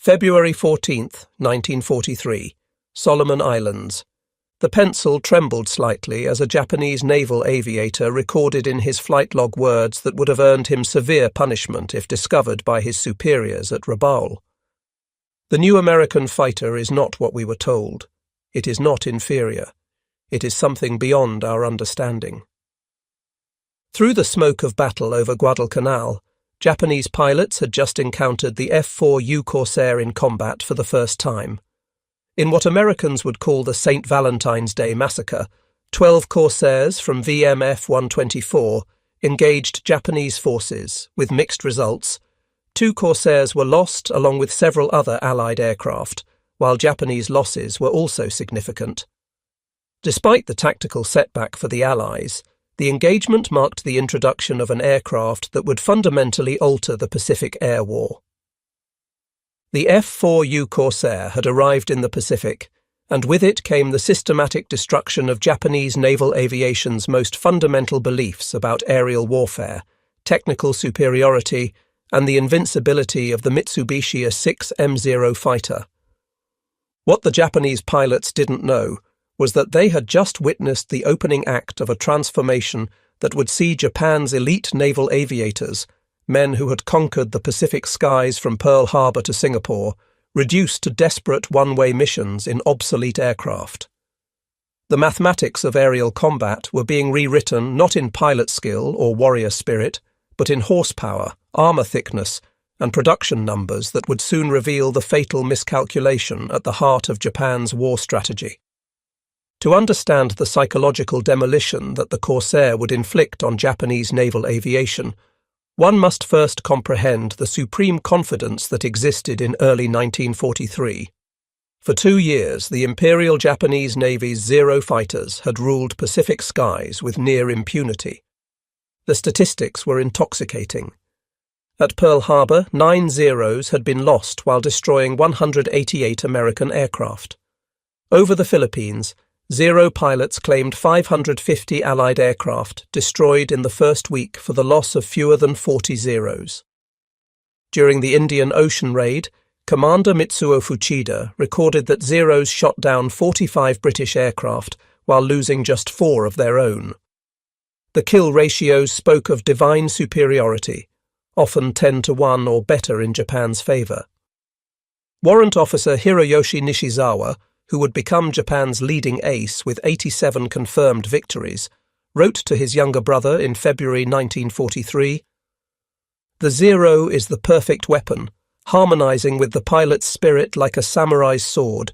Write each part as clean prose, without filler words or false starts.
February 14th, 1943, Solomon Islands. The pencil trembled slightly as a Japanese naval aviator recorded in his flight log words that would have earned him severe punishment if discovered by his superiors at Rabaul. The new American fighter is not what we were told. It is not inferior. It is something beyond our understanding. Through the smoke of battle over Guadalcanal, Japanese pilots had just encountered the F4U Corsair in combat for the first time. In what Americans would call the St. Valentine's Day Massacre, 12 Corsairs from VMF 124 engaged Japanese forces, with mixed results. 2 Corsairs were lost along with several other Allied aircraft, while Japanese losses were also significant. Despite the tactical setback for the Allies, the engagement marked the introduction of an aircraft that would fundamentally alter the Pacific Air War. The F4U Corsair had arrived in the Pacific, and with it came the systematic destruction of Japanese naval aviation's most fundamental beliefs about aerial warfare, technical superiority, and the invincibility of the Mitsubishi A6M0 fighter. What the Japanese pilots didn't know was that they had just witnessed the opening act of a transformation that would see Japan's elite naval aviators, men who had conquered the Pacific skies from Pearl Harbor to Singapore, reduced to desperate one-way missions in obsolete aircraft. The mathematics of aerial combat were being rewritten not in pilot skill or warrior spirit, but in horsepower, armor thickness, and production numbers that would soon reveal the fatal miscalculation at the heart of Japan's war strategy. To understand the psychological demolition that the Corsair would inflict on Japanese naval aviation, one must first comprehend the supreme confidence that existed in early 1943. For 2 years, the Imperial Japanese Navy's Zero fighters had ruled Pacific skies with near impunity. The statistics were intoxicating. At Pearl Harbor, 9 Zeros had been lost while destroying 188 American aircraft. Over the Philippines, Zero pilots claimed 550 Allied aircraft destroyed in the first week for the loss of fewer than 40 Zeros. During the Indian Ocean raid, Commander Mitsuo Fuchida recorded that Zeros shot down 45 British aircraft while losing just 4 of their own. The kill ratios spoke of divine superiority, often 10-1 or better in Japan's favour. Warrant Officer Hiroyoshi Nishizawa, who would become Japan's leading ace with 87 confirmed victories, wrote to his younger brother in February 1943, "The Zero is the perfect weapon, harmonizing with the pilot's spirit like a samurai's sword.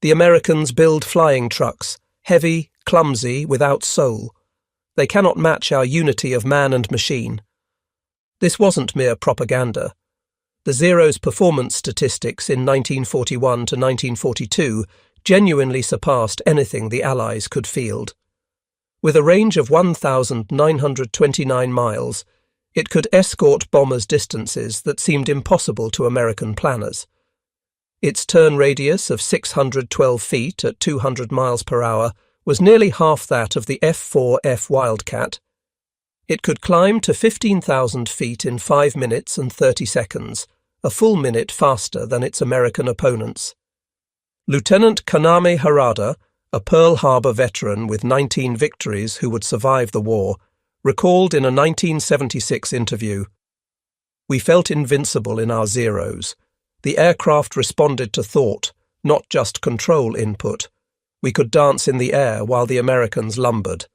The Americans build flying trucks, heavy, clumsy, without soul. They cannot match our unity of man and machine." This wasn't mere propaganda. The Zero's performance statistics in 1941 to 1942 genuinely surpassed anything the Allies could field. With a range of 1,929 miles, it could escort bombers distances that seemed impossible to American planners. Its turn radius of 612 feet at 200 miles per hour was nearly half that of the F4F Wildcat. It could climb to 15,000 feet in 5 minutes and 30 seconds, a full minute faster than its American opponents. Lieutenant Kaname Harada, a Pearl Harbor veteran with 19 victories who would survive the war, recalled in a 1976 interview, "We felt invincible in our Zeros. The aircraft responded to thought, not just control input. We could dance in the air while the Americans lumbered.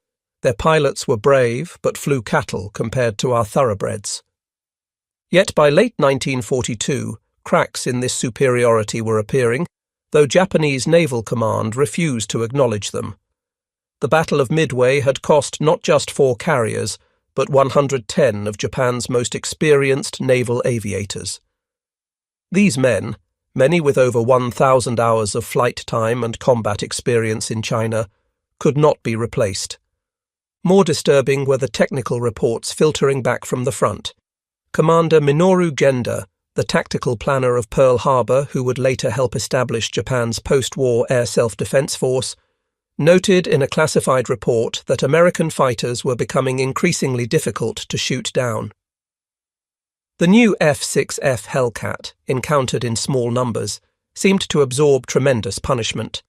Their pilots were brave, but flew cattle compared to our thoroughbreds." Yet by late 1942, cracks in this superiority were appearing, though Japanese naval command refused to acknowledge them. The Battle of Midway had cost not just 4 carriers, but 110 of Japan's most experienced naval aviators. These men, many with over 1,000 hours of flight time and combat experience in China, could not be replaced. More disturbing were the technical reports filtering back from the front. Commander Minoru Genda, the tactical planner of Pearl Harbor who would later help establish Japan's post-war air self-defense force, noted in a classified report that American fighters were becoming increasingly difficult to shoot down. The new F-6F Hellcat, encountered in small numbers, seemed to absorb tremendous punishment.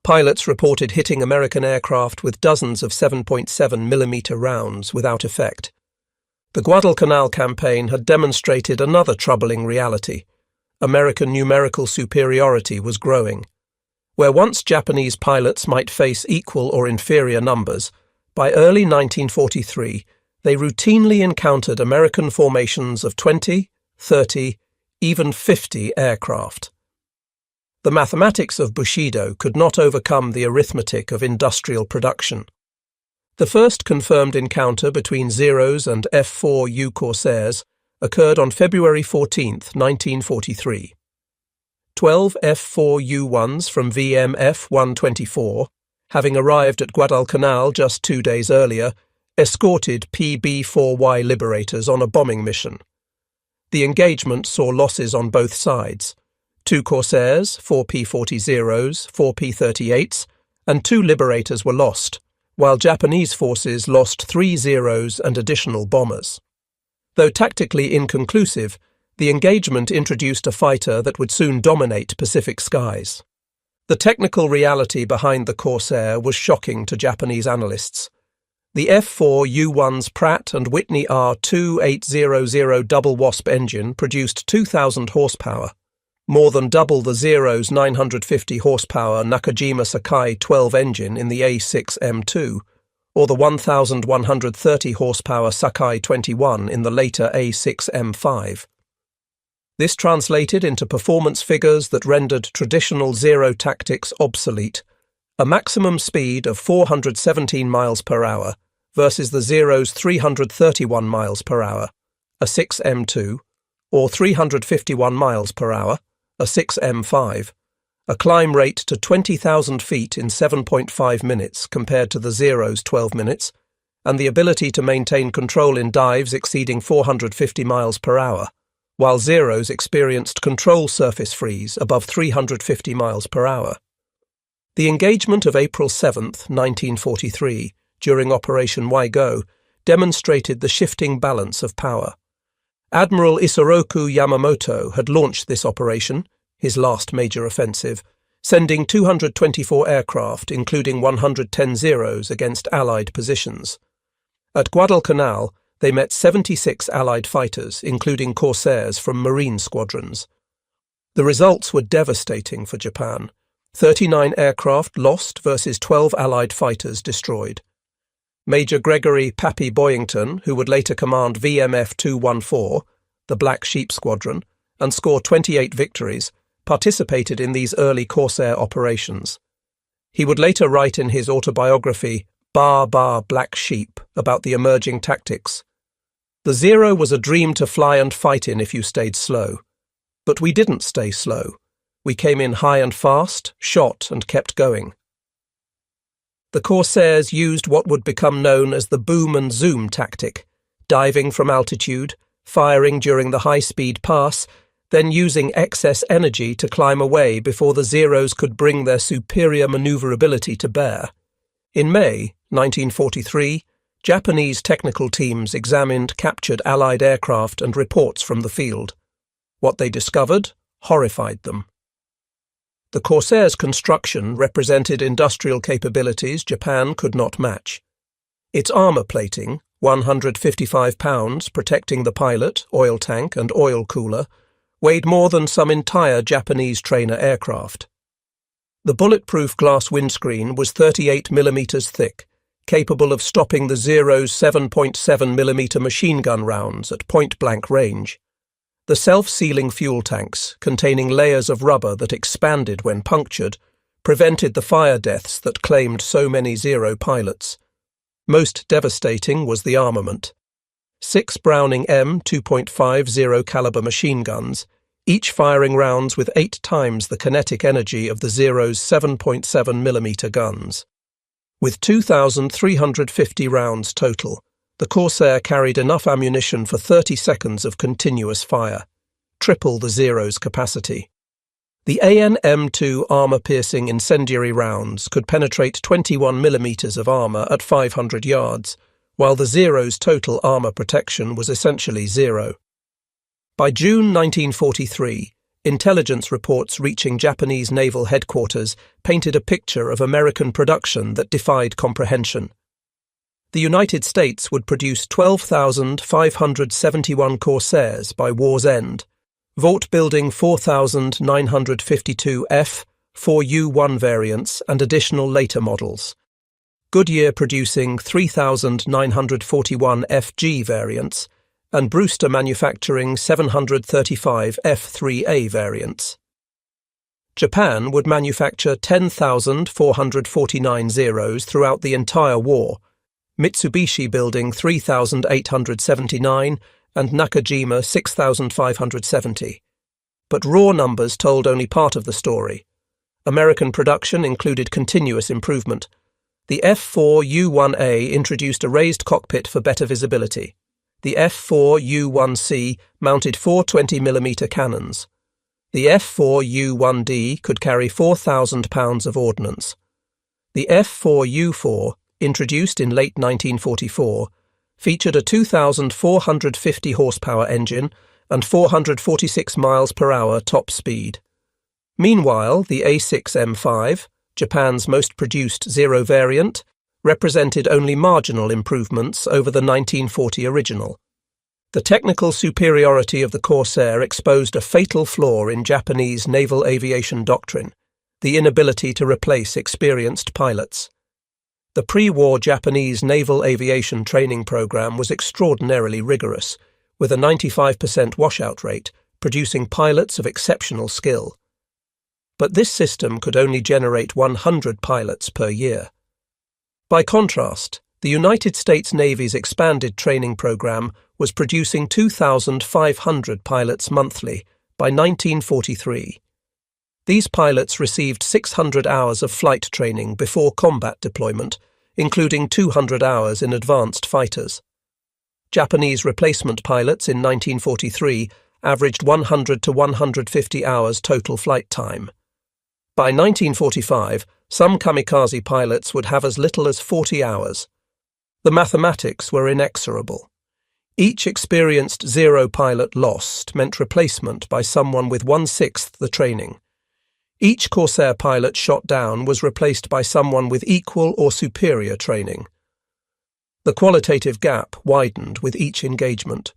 Pilots reported hitting American aircraft with dozens of 7.7mm rounds without effect. The Guadalcanal campaign had demonstrated another troubling reality. American numerical superiority was growing. Where once Japanese pilots might face equal or inferior numbers, by early 1943 they routinely encountered American formations of 20, 30, even 50 aircraft. The mathematics of Bushido could not overcome the arithmetic of industrial production. The first confirmed encounter between Zeros and F4U Corsairs occurred on February 14, 1943. 12 F4U-1s from VMF 124, having arrived at Guadalcanal just 2 days earlier, escorted PB-4Y liberators on a bombing mission. The engagement saw losses on both sides: 2 Corsairs, 4 P-40s, 4 P-38s, and 2 liberators were lost, while Japanese forces lost 3 Zeros and additional bombers. Though tactically inconclusive, the engagement introduced a fighter that would soon dominate Pacific skies. The technical reality behind the Corsair was shocking to Japanese analysts. The F4U-1's Pratt & Whitney R2800 double Wasp engine produced 2,000 horsepower, more than double the Zero's 950 horsepower Nakajima Sakai 12 engine in the A6M2, or the 1,130 horsepower Sakai 21 in the later A6M5. This translated into performance figures that rendered traditional Zero tactics obsolete: a maximum speed of 417 miles per hour versus the Zero's 331 miles per hour, a 6M2, or 351 miles per hour, a 6M5, a climb rate to 20,000 feet in 7.5 minutes compared to the Zero's 12 minutes, and the ability to maintain control in dives exceeding 450 miles per hour, while Zeros experienced control surface freeze above 350 miles per hour. The engagement of April 7, 1943, during Operation Waigo, demonstrated the shifting balance of power. Admiral Isoroku Yamamoto had launched this operation, his last major offensive, sending 224 aircraft, including 110 Zeros, against Allied positions. At Guadalcanal, they met 76 Allied fighters, including Corsairs from Marine Squadrons. The results were devastating for Japan: 39 aircraft lost versus 12 Allied fighters destroyed. Major Gregory Pappy Boyington, who would later command VMF 214, the Black Sheep Squadron, and score 28 victories, participated in these early Corsair operations. He would later write in his autobiography, Black Sheep, about the emerging tactics. The Zero was a dream to fly and fight in if you stayed slow. But we didn't stay slow. We came in high and fast, shot and kept going. The Corsairs used what would become known as the boom and zoom tactic, diving from altitude, firing during the high-speed pass, then using excess energy to climb away before the Zeros could bring their superior maneuverability to bear. In May 1943, Japanese technical teams examined captured Allied aircraft and reports from the field. What they discovered horrified them. The Corsair's construction represented industrial capabilities Japan could not match. Its armour plating, 155 pounds, protecting the pilot, oil tank and oil cooler, weighed more than some entire Japanese trainer aircraft. The bulletproof glass windscreen was 38mm thick, capable of stopping the Zero's 7.7mm machine gun rounds at point-blank range. The self-sealing fuel tanks, containing layers of rubber that expanded when punctured, prevented the fire deaths that claimed so many Zero pilots. Most devastating was the armament. 6 Browning M 2.50 caliber machine guns, each firing rounds with 8 times the kinetic energy of the Zero's 7.7mm guns. With 2,350 rounds total, the Corsair carried enough ammunition for 30 seconds of continuous fire, triple the Zero's capacity. The AN-M2 armour-piercing incendiary rounds could penetrate 21mm of armour at 500 yards, while the Zero's total armour protection was essentially zero. By June 1943, intelligence reports reaching Japanese naval headquarters painted a picture of American production that defied comprehension. The United States would produce 12,571 Corsairs by war's end, vault-building 4,952 F4U variants and additional later models. Goodyear producing 3,941 FG variants, and Brewster manufacturing 735 F3A variants. Japan would manufacture 10,449 Zeros throughout the entire war, Mitsubishi building 3,879 and Nakajima 6,570. But raw numbers told only part of the story. American production included continuous improvement. The F4U-1A introduced a raised cockpit for better visibility. The F4U-1C mounted four 20mm cannons. The F4U-1D could carry 4,000 pounds of ordnance. The F4U-4, introduced in late 1944, featured a 2,450 horsepower engine and 446 miles per hour top speed. Meanwhile, the A6M5, Japan's most produced Zero variant, represented only marginal improvements over the 1940 original. The technical superiority of the Corsair exposed a fatal flaw in Japanese naval aviation doctrine, the inability to replace experienced pilots. The pre-war Japanese naval aviation training program was extraordinarily rigorous, with a 95% washout rate, producing pilots of exceptional skill. But this system could only generate 100 pilots per year. By contrast, the United States Navy's expanded training program was producing 2,500 pilots monthly by 1943. These pilots received 600 hours of flight training before combat deployment, including 200 hours in advanced fighters. Japanese replacement pilots in 1943 averaged 100 to 150 hours total flight time. By 1945, some kamikaze pilots would have as little as 40 hours. The mathematics were inexorable. Each experienced Zero pilot lost meant replacement by someone with 1/6 the training. Each Corsair pilot shot down was replaced by someone with equal or superior training. The qualitative gap widened with each engagement.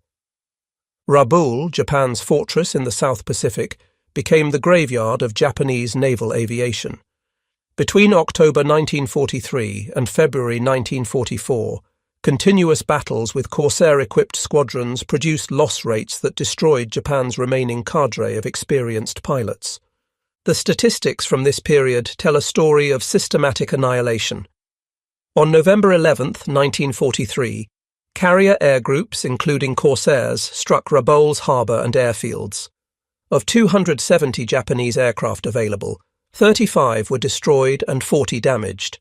Rabaul, Japan's fortress in the South Pacific, became the graveyard of Japanese naval aviation. Between October 1943 and February 1944, continuous battles with Corsair-equipped squadrons produced loss rates that destroyed Japan's remaining cadre of experienced pilots. The statistics from this period tell a story of systematic annihilation. On November 11, 1943, carrier air groups, including Corsairs, struck Rabaul's harbour and airfields. Of 270 Japanese aircraft available, 35 were destroyed and 40 damaged.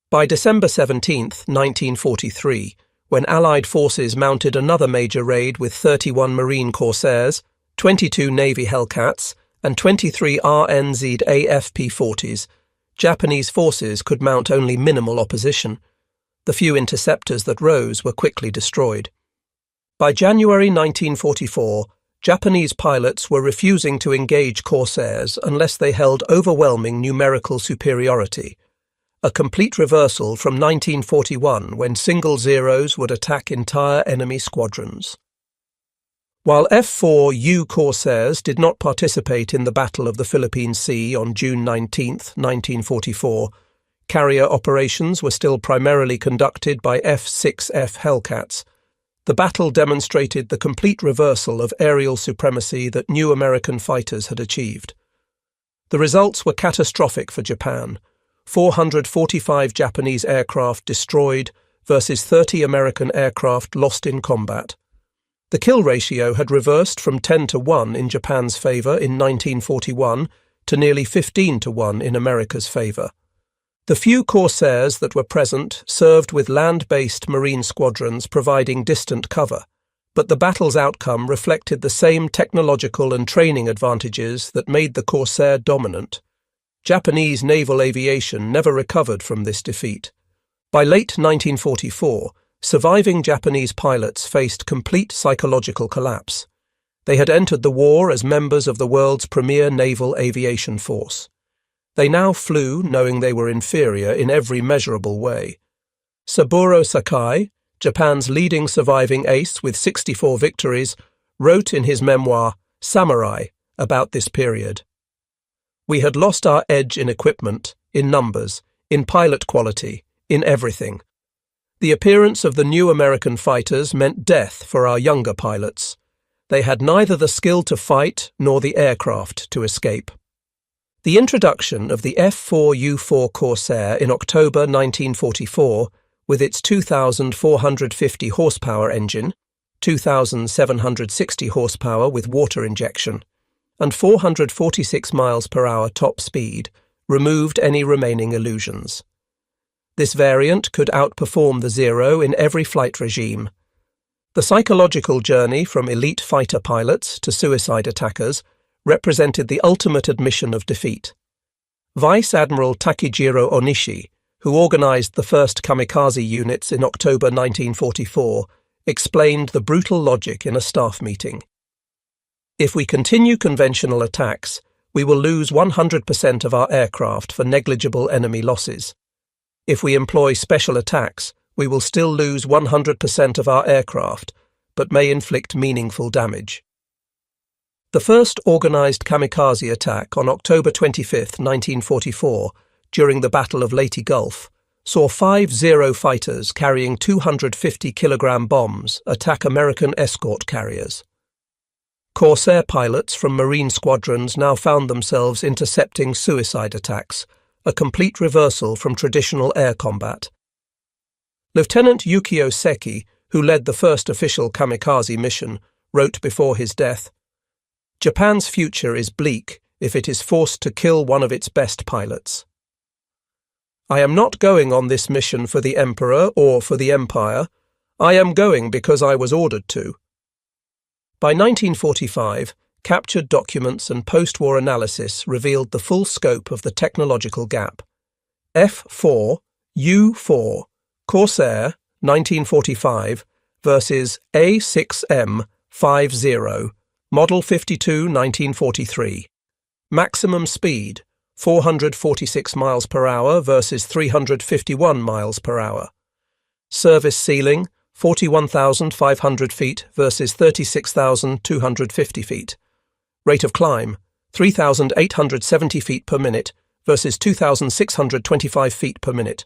By December 17, 1943, when Allied forces mounted another major raid with 31 Marine Corsairs, 22 Navy Hellcats, and 23 RNZ AFP-40s, Japanese forces could mount only minimal opposition. The few interceptors that rose were quickly destroyed. By January 1944, Japanese pilots were refusing to engage Corsairs unless they held overwhelming numerical superiority, a complete reversal from 1941 when single Zeros would attack entire enemy squadrons. While F4U Corsairs did not participate in the Battle of the Philippine Sea on June 19, 1944, carrier operations were still primarily conducted by F6F Hellcats. The battle demonstrated the complete reversal of aerial supremacy that new American fighters had achieved. The results were catastrophic for Japan: 445 Japanese aircraft destroyed versus 30 American aircraft lost in combat. The kill ratio had reversed from 10-1 in Japan's favour in 1941 to nearly 15-1 in America's favour. The few Corsairs that were present served with land-based marine squadrons providing distant cover, but the battle's outcome reflected the same technological and training advantages that made the Corsair dominant. Japanese naval aviation never recovered from this defeat. By late 1944, surviving Japanese pilots faced complete psychological collapse. They had entered the war as members of the world's premier naval aviation force. They now flew knowing they were inferior in every measurable way. Saburo Sakai, Japan's leading surviving ace with 64 victories, wrote in his memoir, Samurai, about this period. We had lost our edge in equipment, in numbers, in pilot quality, in everything. The appearance of the new American fighters meant death for our younger pilots. They had neither the skill to fight nor the aircraft to escape. The introduction of the F4U Corsair in October 1944, with its 2,450 horsepower engine, 2,760 horsepower with water injection, and 446 miles per hour top speed, removed any remaining illusions. This variant could outperform the Zero in every flight regime. The psychological journey from elite fighter pilots to suicide attackers represented the ultimate admission of defeat. Vice Admiral Takejiro Onishi, who organized the first kamikaze units in October 1944, explained the brutal logic in a staff meeting. If we continue conventional attacks, we will lose 100% of our aircraft for negligible enemy losses. If we employ special attacks, we will still lose 100% of our aircraft, but may inflict meaningful damage. The first organized kamikaze attack on October 25, 1944, during the Battle of Leyte Gulf, saw 5 Zero fighters carrying 250-kilogram bombs attack American escort carriers. Corsair pilots from Marine Squadrons now found themselves intercepting suicide attacks, a complete reversal from traditional air combat. Lieutenant Yukio Seki, who led the first official kamikaze mission, wrote before his death, "Japan's future is bleak if it is forced to kill one of its best pilots. I am not going on this mission for the Emperor or for the Empire. I am going because I was ordered to." By 1945, captured documents and post-war analysis revealed the full scope of the technological gap. F4U Corsair 1945 versus A6M50 Model 52 1943. Maximum speed 446 miles per hour versus 351 miles per hour. Service ceiling 41,500 feet versus 36,250 feet. Rate of climb 3,870 feet per minute versus 2,625 feet per minute.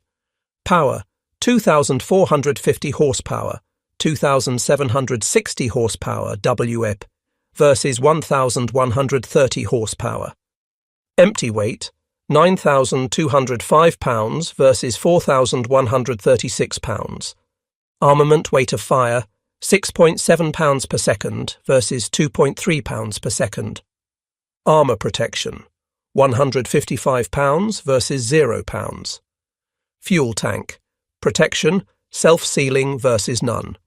Power 2,450 horsepower, 2,760 horsepower WEP versus 1,130 horsepower. Empty weight 9,205 pounds versus 4,136 pounds. Armament weight of fire 6.7 pounds per second versus 2.3 pounds per second. Armour protection 155 pounds versus 0 pounds. Fuel tank protection self-sealing versus none.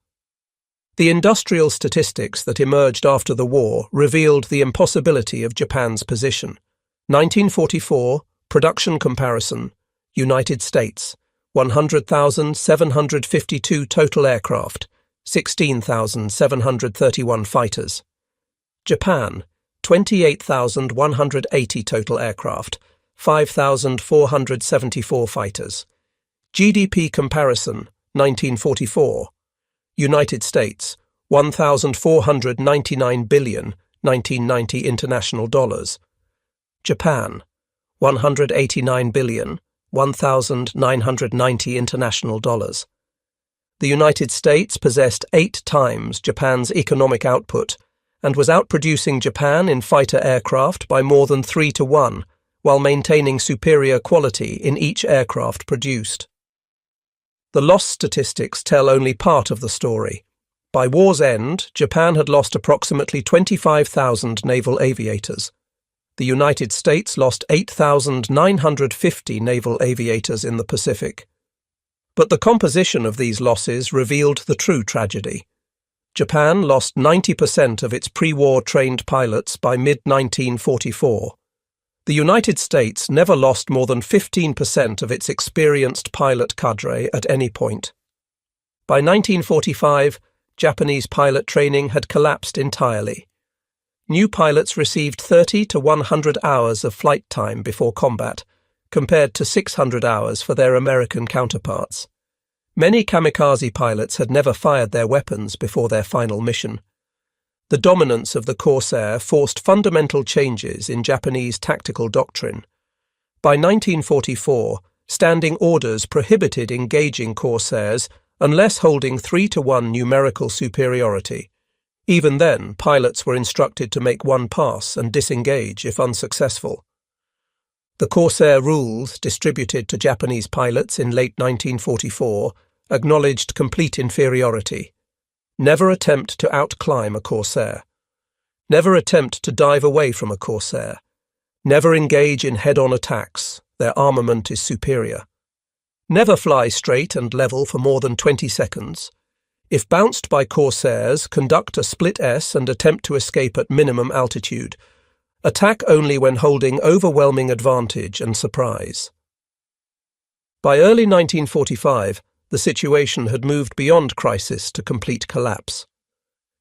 The industrial statistics that emerged after the war revealed the impossibility of Japan's position. 1944, production comparison, United States, 100,752 total aircraft, 16,731 fighters. Japan, 28,180 total aircraft, 5,474 fighters. GDP comparison, 1944. United States, 1,499 billion, 1990 international dollars. Japan, 189 billion, 1,990 international dollars. The United States possessed 8 times Japan's economic output and was outproducing Japan in fighter aircraft by more than 3 to 1, while maintaining superior quality in each aircraft produced. The loss statistics tell only part of the story. By war's end, Japan had lost approximately 25,000 naval aviators. The United States lost 8,950 naval aviators in the Pacific. But the composition of these losses revealed the true tragedy. Japan lost 90% of its pre-war trained pilots by mid-1944. The United States never lost more than 15% of its experienced pilot cadre at any point. By 1945, Japanese pilot training had collapsed entirely. new pilots received 30 to 100 hours of flight time before combat, compared to 600 hours for their American counterparts. Many kamikaze pilots had never fired their weapons before their final mission. The dominance of the Corsair forced fundamental changes in Japanese tactical doctrine. By 1944, standing orders prohibited engaging Corsairs unless holding 3-to-1 numerical superiority. Even then, pilots were instructed to make one pass and disengage if unsuccessful. The Corsair rules, distributed to Japanese pilots in late 1944, acknowledged complete inferiority. Never attempt to outclimb a Corsair. Never attempt to dive away from a Corsair. Never engage in head-on attacks. Their armament is superior. Never fly straight and level for more than 20 seconds. If bounced by Corsairs, conduct a split S and attempt to escape at minimum altitude. Attack only when holding overwhelming advantage and surprise. By early 1945, the situation had moved beyond crisis to complete collapse.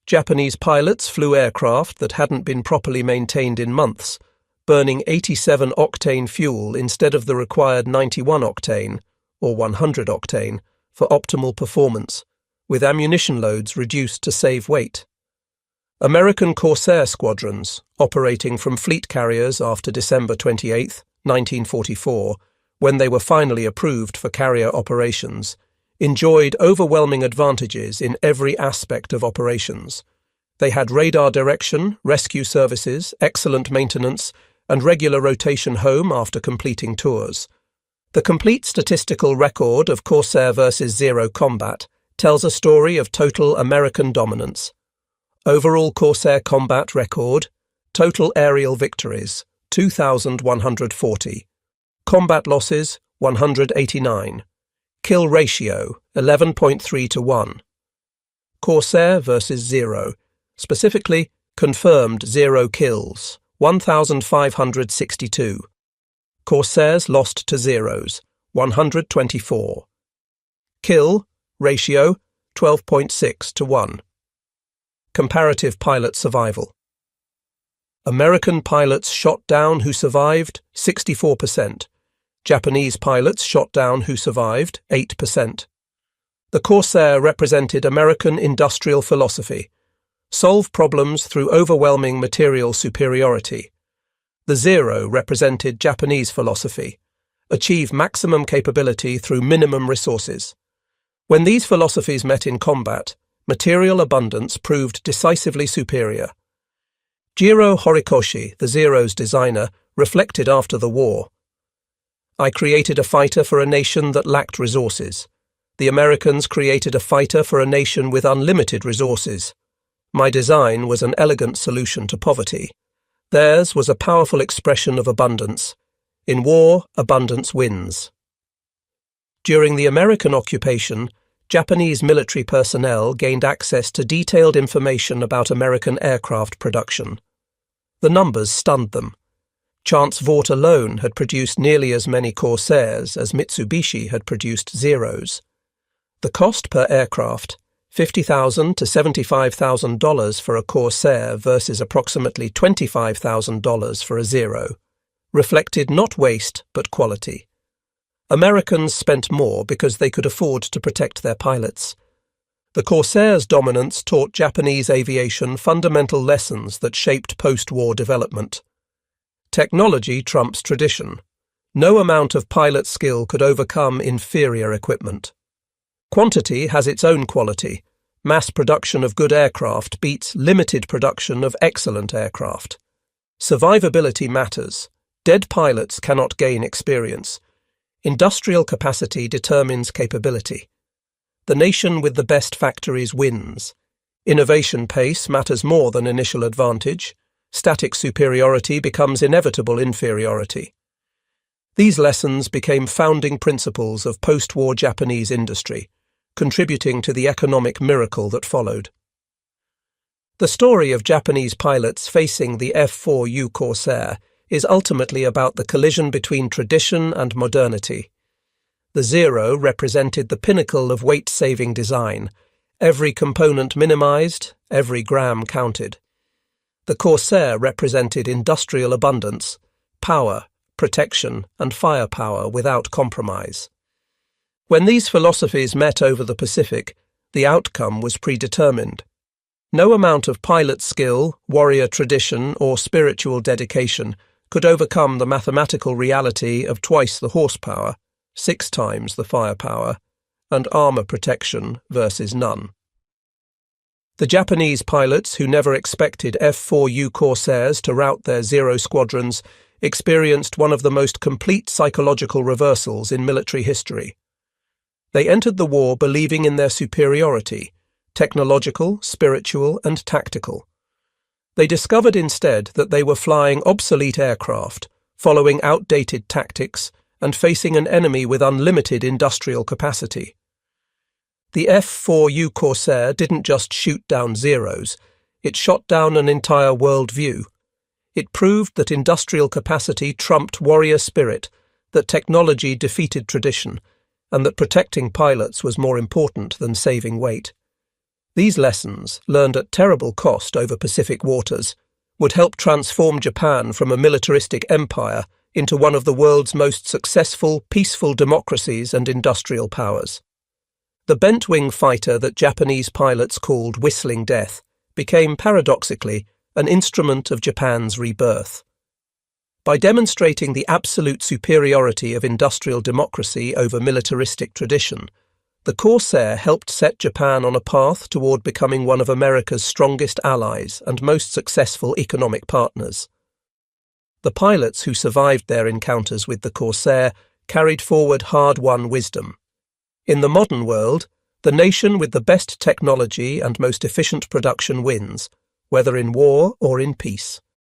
Japanese pilots flew aircraft that hadn't been properly maintained in months, burning 87-octane fuel instead of the required 91-octane, or 100-octane, for optimal performance, with ammunition loads reduced to save weight. American Corsair squadrons, operating from fleet carriers after December 28, 1944, when they were finally approved for carrier operations, enjoyed overwhelming advantages in every aspect of operations. They had radar direction, rescue services, excellent maintenance, and regular rotation home after completing tours. The complete statistical record of Corsair versus Zero combat tells a story of total American dominance. Overall Corsair combat record: total aerial victories, 2,140. Combat losses, 189. Kill ratio, 11.3 to 1. Corsair versus Zero. Specifically, confirmed 0 kills, 1,562. Corsairs lost to Zeros, 124. Kill ratio, 12.6 to 1. Comparative pilot survival. American pilots shot down who survived, 64%. Japanese pilots shot down who survived, 8%. The Corsair represented American industrial philosophy: solve problems through overwhelming material superiority. The Zero represented Japanese philosophy: achieve maximum capability through minimum resources. When these philosophies met in combat, material abundance proved decisively superior. Jiro Horikoshi, the Zero's designer, reflected after the war: I created a fighter for a nation that lacked resources. The Americans created a fighter for a nation with unlimited resources. My design was an elegant solution to poverty. Theirs was a powerful expression of abundance. In war, abundance wins. During the American occupation, Japanese military personnel gained access to detailed information about American aircraft production. The numbers stunned them. Chance Vought alone had produced nearly as many Corsairs as Mitsubishi had produced Zeros. The cost per aircraft, $50,000 to $75,000 for a Corsair versus approximately $25,000 for a Zero, reflected not waste but quality. Americans spent more because they could afford to protect their pilots. The Corsair's dominance taught Japanese aviation fundamental lessons that shaped post-war development. Technology trumps tradition. No amount of pilot skill could overcome inferior equipment. Quantity has its own quality. Mass production of good aircraft beats limited production of excellent aircraft. Survivability matters. Dead pilots cannot gain experience. Industrial capacity determines capability. The nation with the best factories wins. Innovation pace matters more than initial advantage. Static superiority becomes inevitable inferiority. These lessons became founding principles of post-war Japanese industry, contributing to the economic miracle that followed. The story of Japanese pilots facing the F4U Corsair is ultimately about the collision between tradition and modernity. The Zero represented the pinnacle of weight-saving design. Every component minimized, every gram counted. The Corsair represented industrial abundance, power, protection, and firepower without compromise. When these philosophies met over the Pacific, the outcome was predetermined. No amount of pilot skill, warrior tradition, or spiritual dedication could overcome the mathematical reality of twice the horsepower, 6 times the firepower, and armor protection versus none. The Japanese pilots, who never expected F4U Corsairs to rout their Zero squadrons, experienced one of the most complete psychological reversals in military history. They entered the war believing in their superiority, technological, spiritual, and tactical. They discovered instead that they were flying obsolete aircraft, following outdated tactics, and facing an enemy with unlimited industrial capacity. The F4U Corsair didn't just shoot down Zeros, it shot down an entire worldview. It proved that industrial capacity trumped warrior spirit, that technology defeated tradition, and that protecting pilots was more important than saving weight. These lessons, learned at terrible cost over Pacific waters, would help transform Japan from a militaristic empire into one of the world's most successful, peaceful democracies and industrial powers. The bent-wing fighter that Japanese pilots called Whistling Death became, paradoxically, an instrument of Japan's rebirth. By demonstrating the absolute superiority of industrial democracy over militaristic tradition, the Corsair helped set Japan on a path toward becoming one of America's strongest allies and most successful economic partners. The pilots who survived their encounters with the Corsair carried forward hard-won wisdom. In the modern world, the nation with the best technology and most efficient production wins, whether in war or in peace.